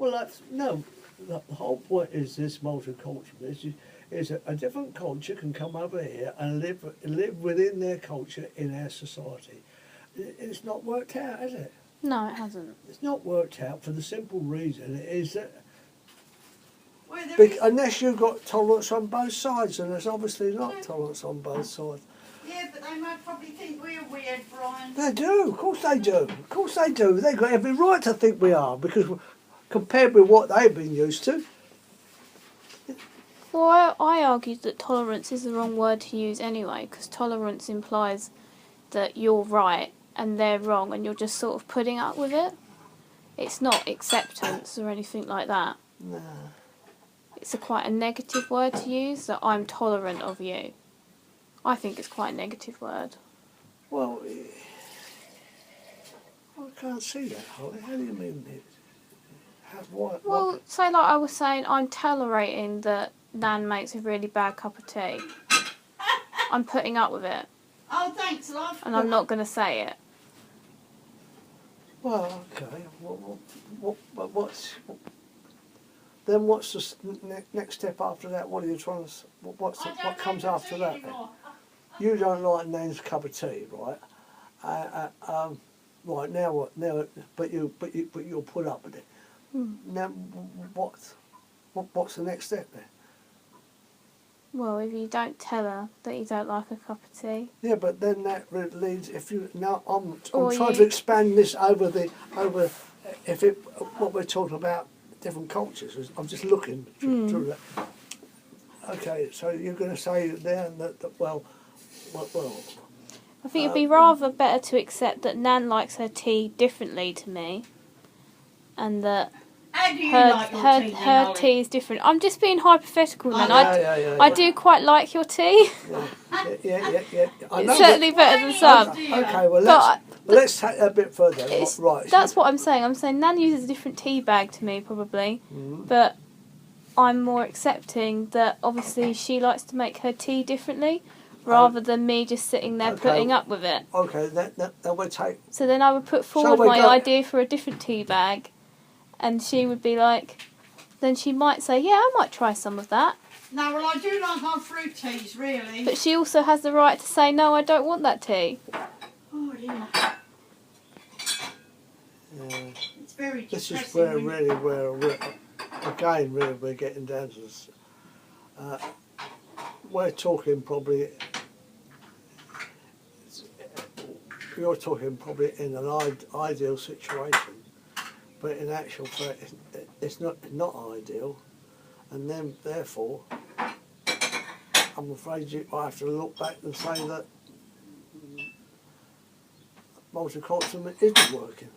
Well, that's, no, the whole point is this multiculturalism is a different culture can come over here and live within their culture in our society. It's not worked out, has it? No, it hasn't. It's not worked out for the simple reason is that Well, there is, unless you've got tolerance on both sides, and there's obviously not tolerance on both sides. yeah, but they might probably think we're weird, Brian. They do, of course they do. Of course they do. They've got every right to think we are, because compared with what they've been used to. Well, I argued that tolerance is the wrong word to use anyway, because tolerance implies that you're right and they're wrong, and you're just sort of putting up with it. It's not acceptance or anything like that. No. It's quite a negative word to use, that I'm tolerant of you. I think it's quite a negative word. Well, I can't see that, Holly. How do you mean it? What? Well, say like I was saying, I'm tolerating that Nan makes a really bad cup of tea. I'm putting up with it, Oh, thanks, love. and I'm not going to say it. Well, okay. What's then? What's the next step after that? What are you trying to? What comes after that? Then? You don't like Nan's cup of tea, right? Right now, what? Now, but you'll put up with it. Now, what's the next step then? Well, if you don't tell her that you don't like a cup of tea. Yeah, but then that leads. If you now, I'm Or trying to expand this over if it what we're talking about different cultures. I'm just looking through that. Okay, so you're going to say then that well. I think it'd be rather better to accept that Nan likes her tea differently to me, and that How do you like your tea, then, her Ollie? tea is different. I'm just being hypothetical, Nan. Yeah. I do quite like your tea. Yeah. I know It's certainly better than some. Okay, well let's take that a bit further. Right. That's what I'm saying. I'm saying Nan uses a different tea bag to me, probably, but I'm more accepting that obviously she likes to make her tea differently, rather than me just sitting there putting up with it. Okay, then we'll take. So then I would put forward my idea for a different tea bag, and she would be like, then she might say, yeah, I might try some of that. No, well, I do like our fruit teas, really. But she also has the right to say, no, I don't want that tea. Oh, dear. It's very This depressing. is where we're getting down to this. We're talking probably. You're talking probably in an ideal situation, but in actual fact, it's not ideal, and then therefore, I'm afraid I have to look back and say that multiculturalism isn't working.